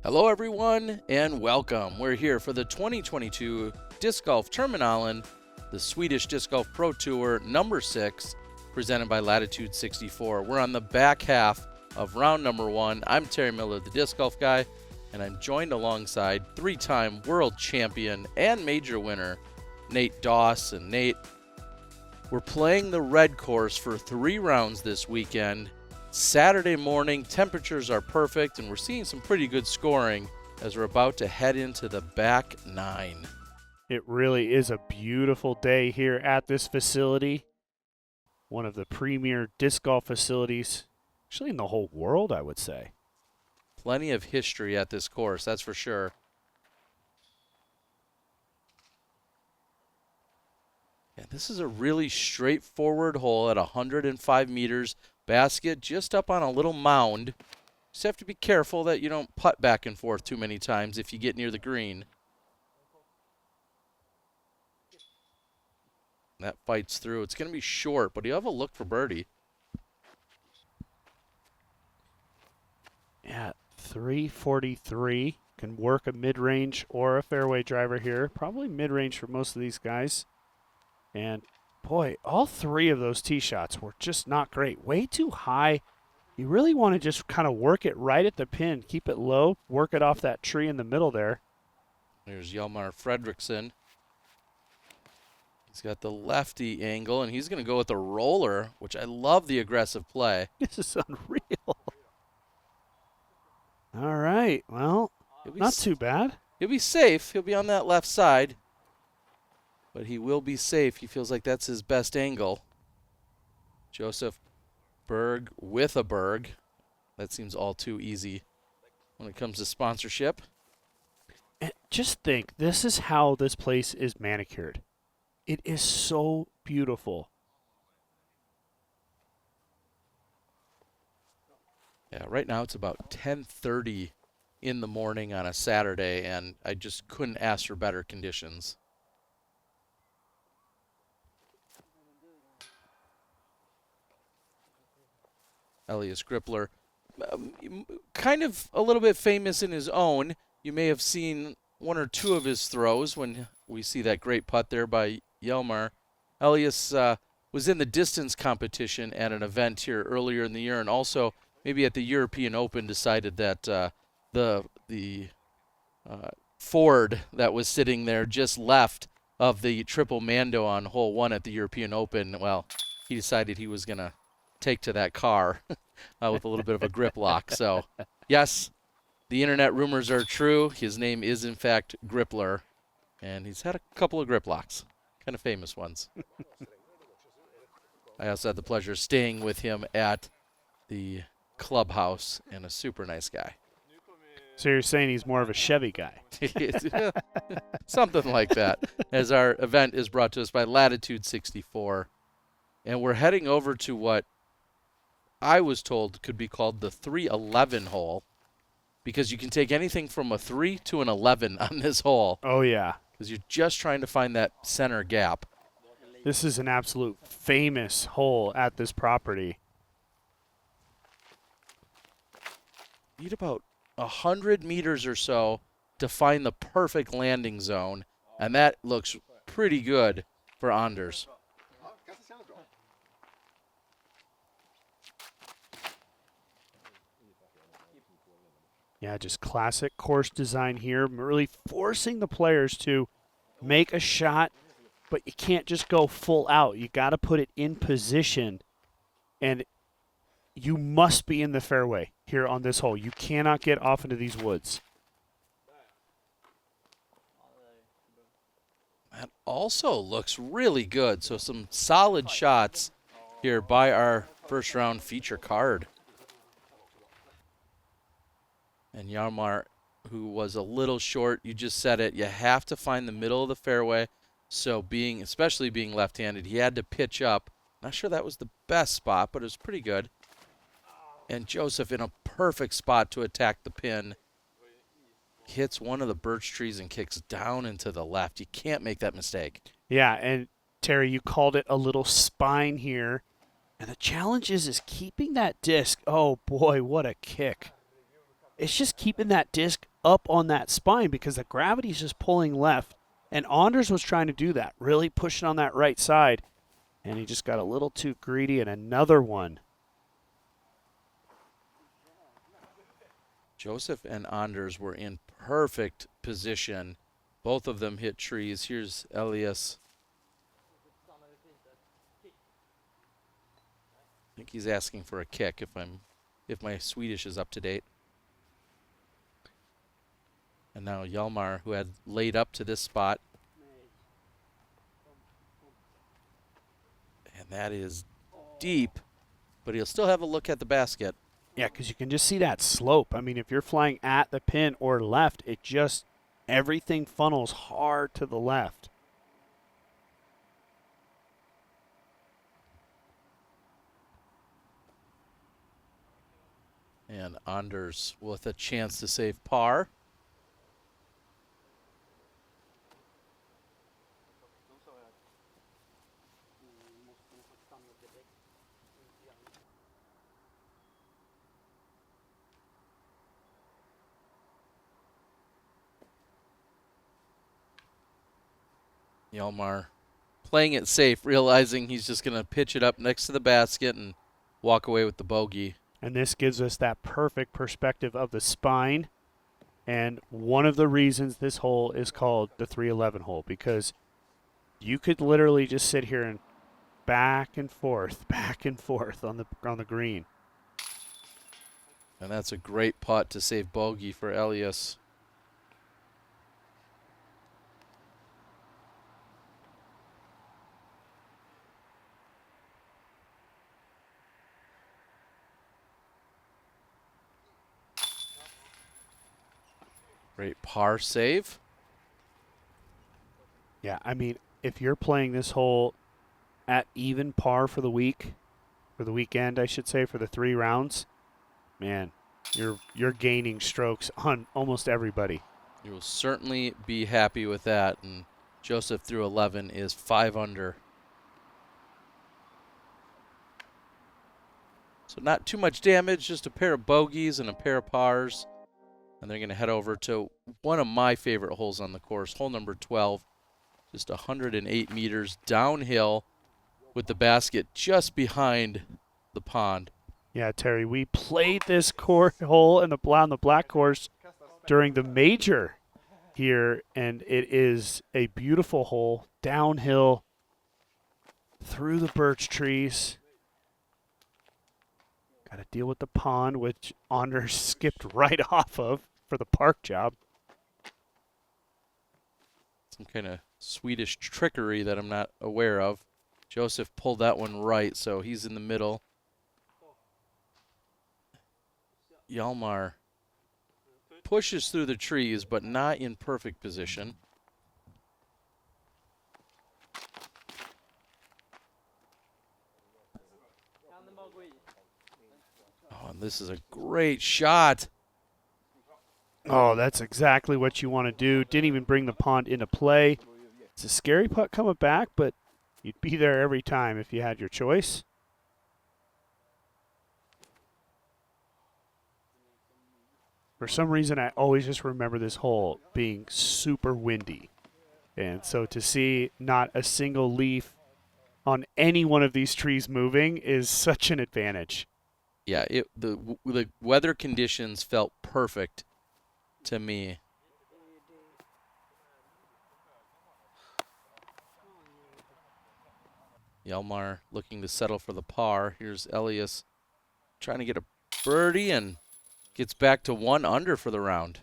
Hello everyone and welcome. We're here for the 2022 DiscGolf Terminalen, the Swedish Disc Golf Pro Tour number 6, presented by Latitude 64. We're on the back half of round number 1. I'm Terry Miller, the Disc Golf Guy, and I'm joined alongside 3-time world champion and major winner, Nate Doss. And Nate, we're playing the red course for 3 rounds this weekend. Saturday morning, temperatures are perfect, and we're seeing some pretty good scoring as we're about to head into the back 9. It really is a beautiful day here at this facility. One of the premier disc golf facilities, actually in the whole world, I would say. Plenty of history at this course, that's for sure. Yeah, this is a really straightforward hole at 105 meters. Basket just up on a little mound. Just have to be careful that you don't putt back and forth too many times if you get near the green. That fights through. It's going to be short, but you have a look for birdie. Yeah, 343. Can work a mid-range or a fairway driver here. Probably mid-range for most of these guys. And boy, all 3 of those tee shots were just not great. Way too high. You really want to just kind of work it right at the pin. Keep it low. Work it off that tree in the middle there. There's Hjalmar Fredriksson. He's got the lefty angle, and he's going to go with the roller, which I love the aggressive play. This is unreal. All right. Well, not too bad. He'll be safe. He'll be on that left side. But he will be safe. He feels like that's his best angle. Josef, Berg with a Berg. That seems all too easy when it comes to sponsorship. And just think, this is how this place is manicured. It is so beautiful. Yeah, right now it's about 10:30 in the morning on a Saturday, and I just couldn't ask for better conditions. Elias Gripler, kind of a little bit famous in his own. You may have seen 1 or 2 of his throws when we see that great putt there by Hjalmar. Elias was in the distance competition at an event here earlier in the year, and also maybe at the European Open decided that the Ford that was sitting there just left of the triple Mando on hole 1 at the European Open. Well, he decided he was going to take to that car with a little bit of a grip lock. So, yes, the internet rumors are true. His name is, in fact, Gripler, and he's had a couple of grip locks, kind of famous ones. I also had the pleasure of staying with him at the clubhouse, and a super nice guy. So you're saying he's more of a Chevy guy? Something like that, as our event is brought to us by Latitude 64. And we're heading over to what I was told could be called the 311 hole, because you can take anything from a 3 to an 11 on this hole. Oh, yeah. Because you're just trying to find that center gap. This is an absolute famous hole at this property. You need about 100 meters or so to find the perfect landing zone, and that looks pretty good for Anders. Yeah, just classic course design here, really forcing the players to make a shot, but you can't just go full out. You got to put it in position, and you must be in the fairway here on this hole. You cannot get off into these woods. That also looks really good. So some solid shots here by our first round feature card. And Hjalmar, who was a little short, you just said it, you have to find the middle of the fairway. So especially being left-handed, he had to pitch up. Not sure that was the best spot, but it was pretty good. And Josef in a perfect spot to attack the pin. Hits one of the birch trees and kicks down into the left. You can't make that mistake. Yeah, and Terry, you called it a little spine here. And the challenge is keeping that disc. Oh, boy, what a kick. It's just keeping that disc up on that spine because the gravity's just pulling left. And Anders was trying to do that, really pushing on that right side. And he just got a little too greedy, and another one. Josef and Anders were in perfect position. Both of them hit trees. Here's Elias. I think he's asking for a kick if my Swedish is up to date. And now Hjalmar, who had laid up to this spot. And that is deep, but he'll still have a look at the basket. Yeah, because you can just see that slope. I mean, if you're flying at the pin or left, it just, everything funnels hard to the left. And Anders with a chance to save par. Hjalmar playing it safe, realizing he's just going to pitch it up next to the basket and walk away with the bogey. And this gives us that perfect perspective of the spine. And one of the reasons this hole is called the 311 hole, because you could literally just sit here and back and forth on the green. And that's a great putt to save bogey for Elias. Great par save. Yeah, I mean, if you're playing this hole at even par for the weekend, I should say, for the 3 rounds, man, you're gaining strokes on almost everybody. You will certainly be happy with that. And Josef through 11 is 5 under. So not too much damage, just a pair of bogeys and a pair of pars. And they're going to head over to one of my favorite holes on the course, hole number 12. Just 108 meters downhill with the basket just behind the pond. Yeah, Terry, we played this hole on the black course during the major here, and it is a beautiful hole, downhill through the birch trees. Got to deal with the pond, which Anders skipped right off of for the park job. Some kind of Swedish trickery that I'm not aware of. Josef pulled that one right, so he's in the middle. Hjalmar pushes through the trees, but not in perfect position. Oh, and this is a great shot. Oh, that's exactly what you want to do. Didn't even bring the pond into play. It's a scary putt coming back, but you'd be there every time if you had your choice. For some reason, I always just remember this hole being super windy. And so to see not a single leaf on any one of these trees moving is such an advantage. Yeah, the weather conditions felt perfect to me. Hjalmar looking to settle for the par. Here's Elias trying to get a birdie and gets back to 1 under for the round.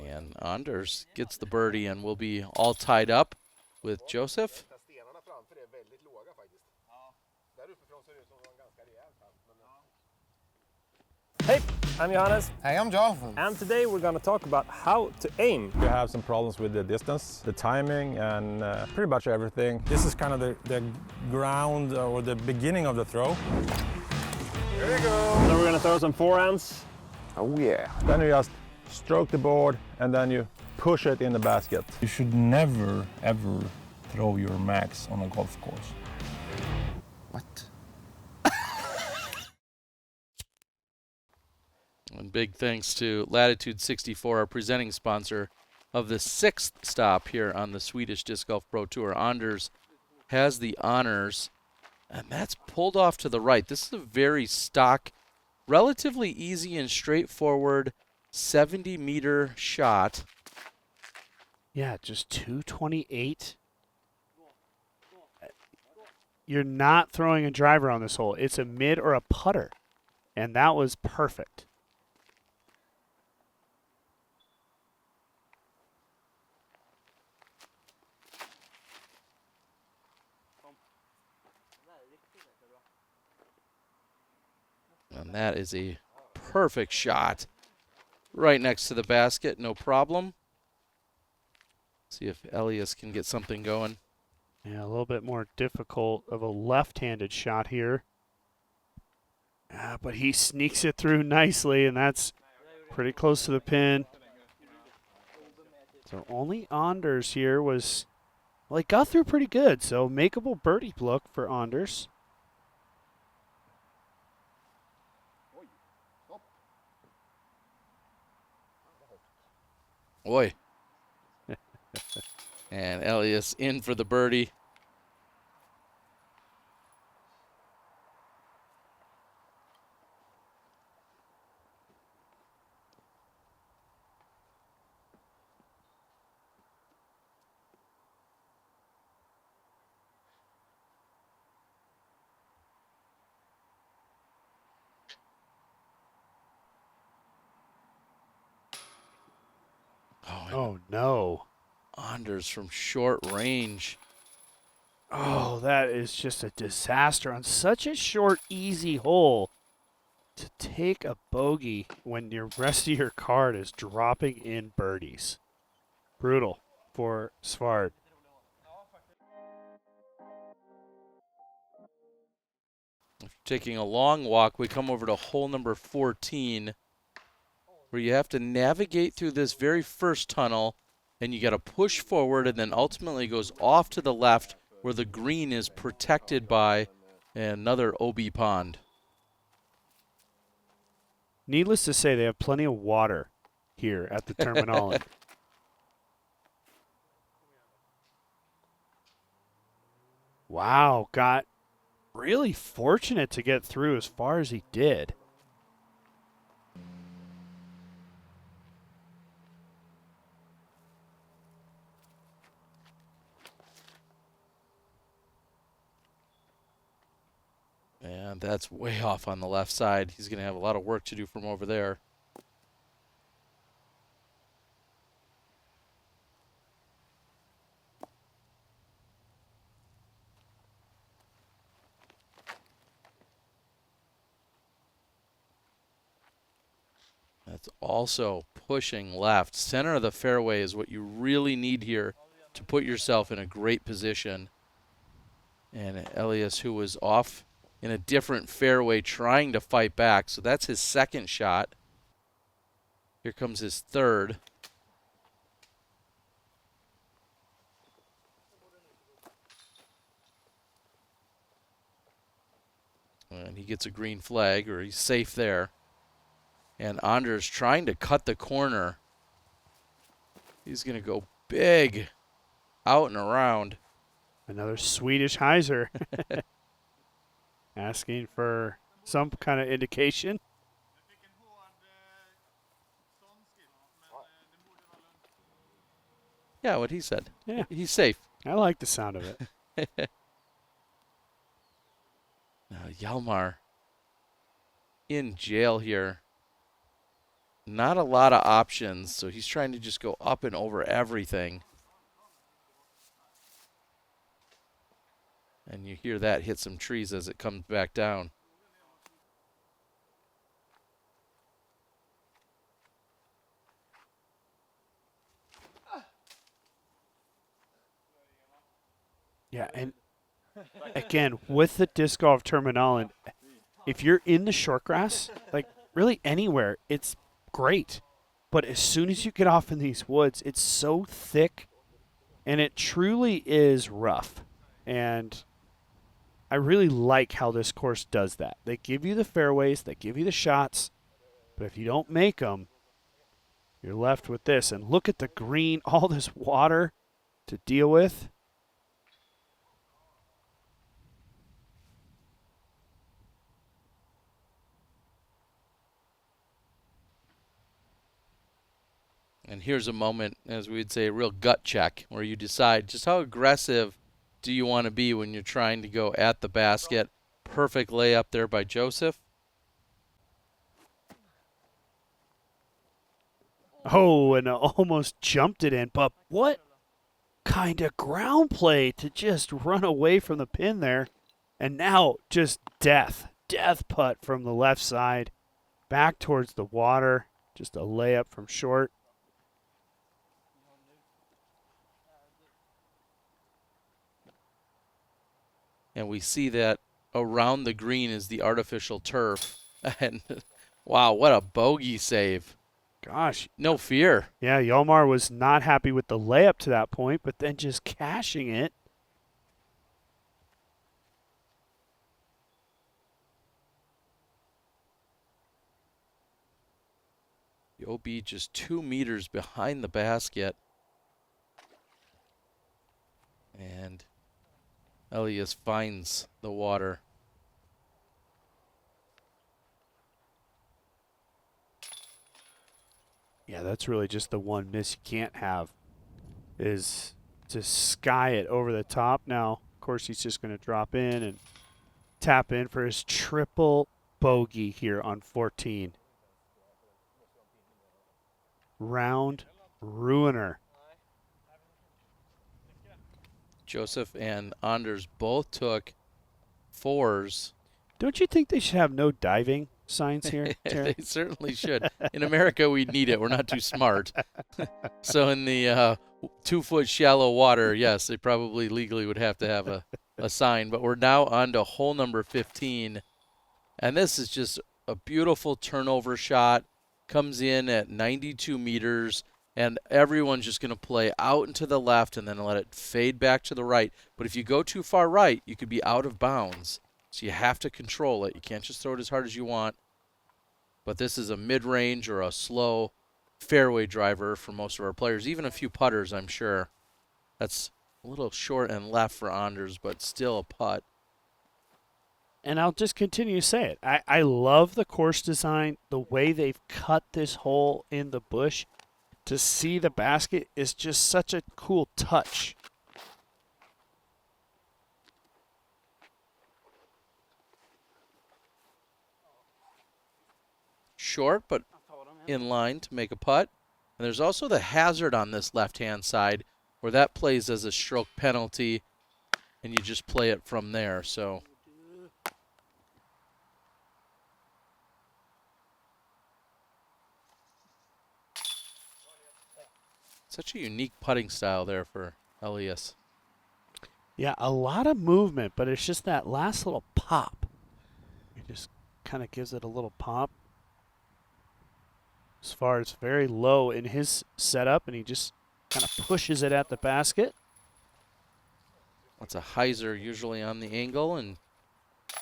And Anders gets the birdie and will be all tied up with Josef. Hey, I'm Johannes. Hey, I'm Josef. And today we're going to talk about how to aim. We have some problems with the distance, the timing, and pretty much everything. This is kind of the ground or the beginning of the throw. Here we go. throw some forehands. Oh yeah. Then you just stroke the board and then you push it in the basket. You should never, ever throw your max on a golf course. What? And big thanks to Latitude 64, our presenting sponsor of the 6th stop here on the Swedish Disc Golf Pro Tour. Anders has the honors, and that's pulled off to the right. This is a very stock, relatively easy and straightforward 70-meter shot. Yeah, just 228. You're not throwing a driver on this hole. It's a mid or a putter, and that was perfect. And that is a perfect shot. Right next to the basket, no problem. See if Elias can get something going. Yeah, a little bit more difficult of a left-handed shot here. But he sneaks it through nicely, and that's pretty close to the pin. So only Anders here was, well, he got through pretty good. So makeable birdie look for Anders. Boy. And Elias in for the birdie. Oh, no. Anders from short range. Oh, that is just a disaster on such a short, easy hole. To take a bogey when your rest of your card is dropping in birdies. Brutal for Sward. Taking a long walk, we come over to hole number 14, where you have to navigate through this very first tunnel, and you got to push forward, and then ultimately goes off to the left where the green is protected by another OB pond. Needless to say, they have plenty of water here at the Terminalen. Wow, got really fortunate to get through as far as he did. And that's way off on the left side. He's going to have a lot of work to do from over there. That's also pushing left. Center of the fairway is what you really need here to put yourself in a great position. And Elias, who was off in a different fairway trying to fight back. So that's his second shot. Here comes his third. And he gets a green flag, or he's safe there. And Anders trying to cut the corner. He's going to go big out and around. Another Swedish hyzer. Asking for some kind of indication. Yeah, what he said. Yeah. He's safe. I like the sound of it. Hjalmar in jail here. Not a lot of options, so he's trying to just go up and over everything. And you hear that hit some trees as it comes back down. Yeah, and again, with the Disc Golf Terminalen, if you're in the short grass, like really anywhere, it's great. But as soon as you get off in these woods, it's so thick, and it truly is rough. And I really like how this course does that. They give you the fairways, they give you the shots, but if you don't make them, you're left with this. And look at the green, all this water to deal with. And here's a moment, as we'd say, a real gut check, where you decide just how aggressive do you want to be when you're trying to go at the basket. Perfect layup there by Josef. Oh, and almost jumped it in. But what kind of ground play to just run away from the pin there. And now just death putt from the left side. Back towards the water. Just a layup from short. And we see that around the green is the artificial turf. And wow, what a bogey save. Gosh. No fear. Yeah, Hjalmar was not happy with the layup to that point, but then just cashing it. The OB just 2 meters behind the basket. And Elias finds the water. Yeah, that's really just the one miss you can't have, is to sky it over the top. Now, of course, he's just going to drop in and tap in for his triple bogey here on 14. Round ruiner. Josef and Anders both took 4s. Don't you think they should have no diving signs here, Terry? They certainly should. In America, we need it. We're not too smart. So in the 2-foot shallow water, yes, they probably legally would have to have a sign. But we're now on to hole number 15. And this is just a beautiful turnover shot. Comes in at 92 meters. And everyone's just going to play out and to the left and then let it fade back to the right. But if you go too far right, you could be out of bounds. So you have to control it. You can't just throw it as hard as you want. But this is a mid-range or a slow fairway driver for most of our players. Even a few putters, I'm sure. That's a little short and left for Anders, but still a putt. And I'll just continue to say it. I love the course design. The way they've cut this hole in the bush to see the basket is just such a cool touch. Short, but in line to make a putt. And there's also the hazard on this left-hand side where that plays as a stroke penalty, and you just play it from there. So such a unique putting style there for Elias. Yeah, a lot of movement, but it's just that last little pop. It just kind of gives it a little pop. As far as very low in his setup, and he just kind of pushes it at the basket. That's a hyzer usually on the angle, and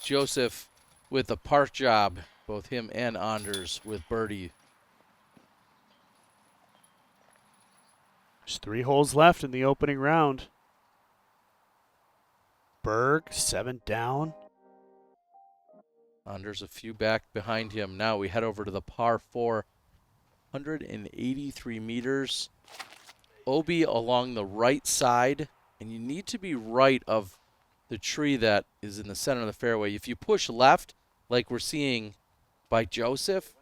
Josef with a part job, both him and Anders with birdie. There's 3 holes left in the opening round. Berg, 7 down. Anders a few back behind him. Now we head over to the par 4, 183 meters. OB along the right side, and you need to be right of the tree that is in the center of the fairway. If you push left, like we're seeing by Josef,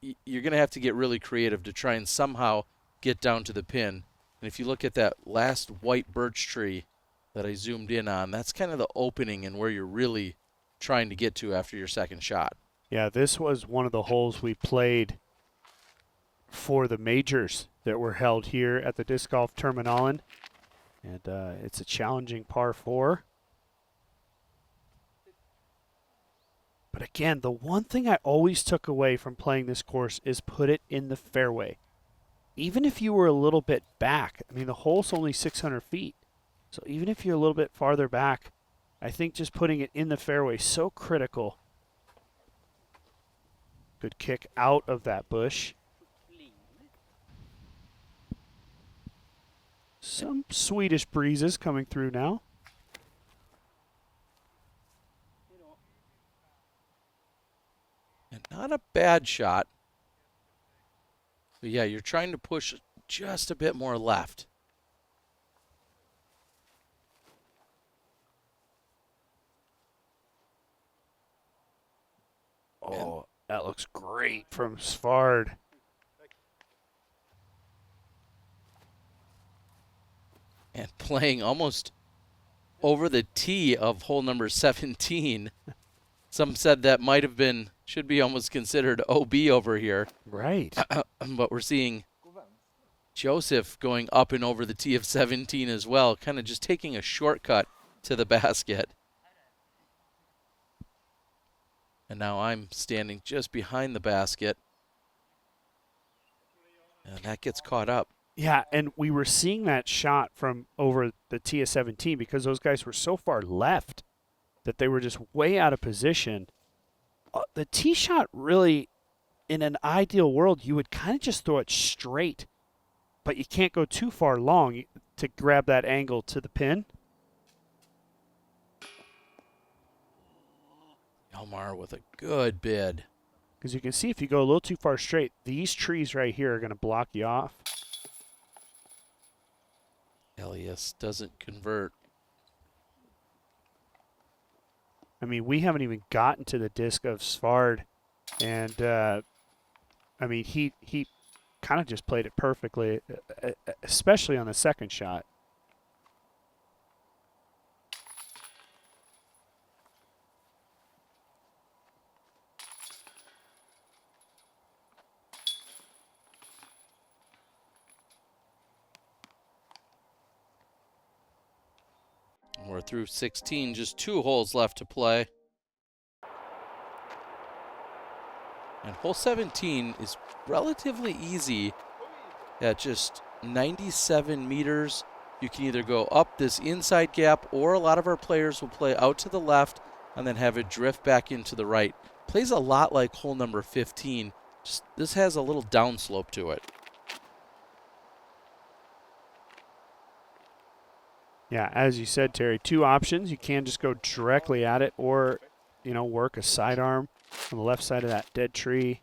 you're going to have to get really creative to try and somehow get down to the pin. And if you look at that last white birch tree that I zoomed in on, that's kind of the opening and where you're really trying to get to after your second shot. Yeah, this was one of the holes we played for the majors that were held here at the DiscGolf Terminalen. And it's a challenging par 4. But again, the one thing I always took away from playing this course is put it in the fairway. Even if you were a little bit back, I mean, the hole's only 600 feet. So even if you're a little bit farther back, I think just putting it in the fairway is so critical. Good kick out of that bush. Some Swedish breezes coming through now. And not a bad shot. But yeah, you're trying to push just a bit more left. Oh, that looks great from Sward. And playing almost over the tee of hole number 17. Some said that might have been, should be almost considered OB over here. Right. But we're seeing Josef going up and over the tee of 17 as well, kind of just taking a shortcut to the basket. And now I'm standing just behind the basket. And that gets caught up. Yeah, and we were seeing that shot from over the tee of 17 because those guys were so far left that they were just way out of position. The tee shot really, in an ideal world, you would kind of just throw it straight, but you can't go too far long to grab that angle to the pin. Hjalmar with a good bid. Because you can see if you go a little too far straight, these trees right here are going to block you off. Elias doesn't convert. I mean, we haven't even gotten to the disc of Sward, and I mean, he kind of just played it perfectly, especially on the second shot. We're through 16, just 2 holes left to play. And hole 17 is relatively easy at just 97 meters. You can either go up this inside gap, or a lot of our players will play out to the left and then have it drift back into the right. Plays a lot like hole number 15. Just, this has a little downslope to it. Yeah, as you said, Terry, 2 options. You can just go directly at it, or, you know, work a sidearm on the left side of that dead tree.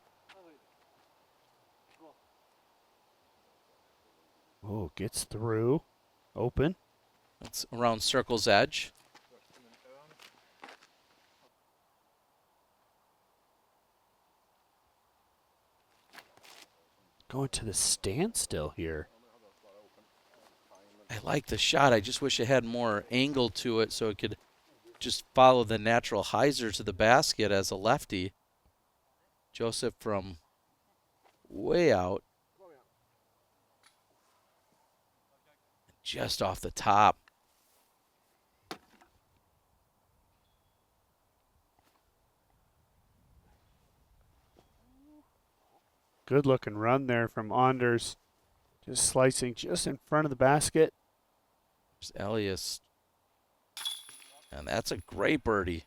Oh, gets through. Open. That's around circle's edge. Going to the standstill here. I like the shot. I just wish it had more angle to it so it could just follow the natural hyzer to the basket as a lefty. Josef from way out. Just off the top. Good looking run there from Anders. Just slicing just in front of the basket. There's Elias. And that's a great birdie.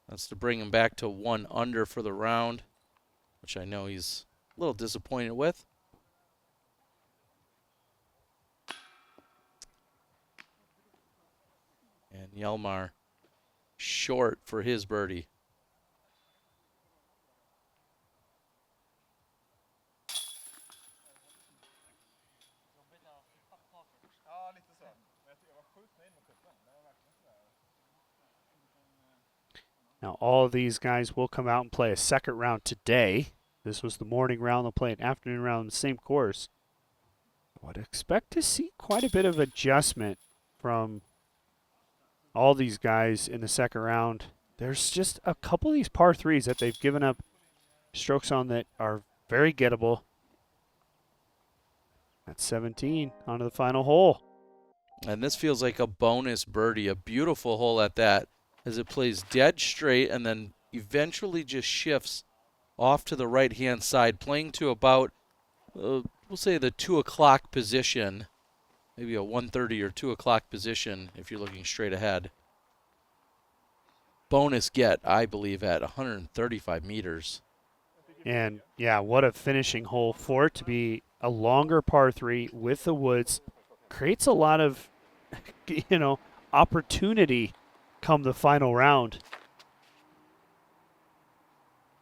That's to bring him back to 1 under for the round, which I know he's a little disappointed with. And Hjalmar short for his birdie. Now, all of these guys will come out and play a second round today. This was the morning round. They'll play an afternoon round on the same course. I would expect to see quite a bit of adjustment from all these guys in the second round. There's just a couple of these par 3s that they've given up strokes on that are very gettable. That's 17 onto the final hole. And this feels like a bonus birdie, a beautiful hole at that. as it plays dead straight and then eventually just shifts off to the right-hand side, playing to about, we'll say the 2 o'clock position, maybe a 1:30 or 2 o'clock position if you're looking straight ahead. Bonus get, I believe, at 135 meters. And yeah, what a finishing hole for it to be a longer par 3 with the woods. Creates a lot of, opportunity come the final round.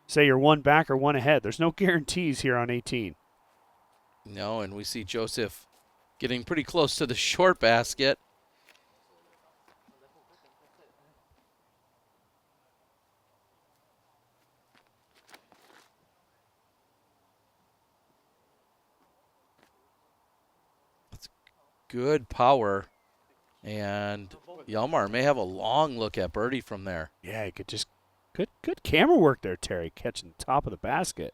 Say you're one back or one ahead. There's no guarantees here on 18. No, and we see Josef getting pretty close to the short basket. That's good power. And Hjalmar may have a long look at birdie from there. Yeah, you could just good camera work there, Terry, catching the top of the basket.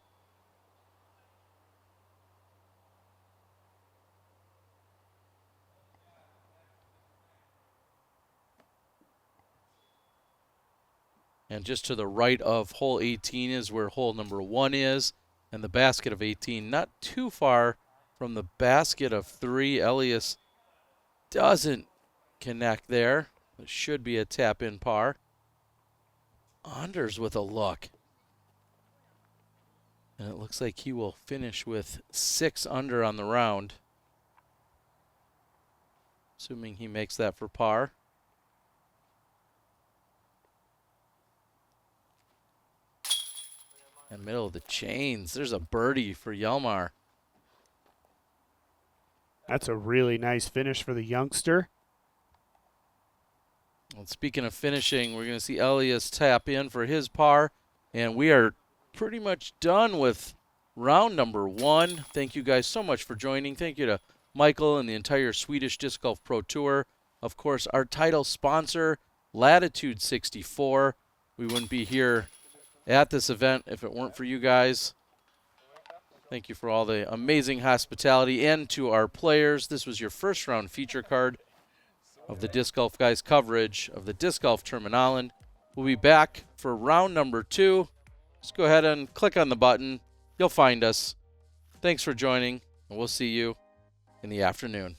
And just to the right of hole 18 is where hole number 1 is, and the basket of 18 not too far from the basket of 3. Elias doesn't connect there. It should be a tap-in par. Anders with a look. And it looks like he will finish with 6 under on the round, assuming he makes that for par. And middle of the chains. There's a birdie for Hjalmar. That's a really nice finish for the youngster. Well, speaking of finishing, we're going to see Elias tap in for his par. And we are pretty much done with round number 1. Thank you guys so much for joining. Thank you to Michael and the entire Swedish Disc Golf Pro Tour. Of course, our title sponsor, Latitude 64. We wouldn't be here at this event if it weren't for you guys. Thank you for all the amazing hospitality, and to our players. This was your first round feature card of the Disc Golf Guys coverage of the DiscGolf Terminalen. We'll be back for round number 2. Just go ahead and click on the button. You'll find us. Thanks for joining, and we'll see you in the afternoon.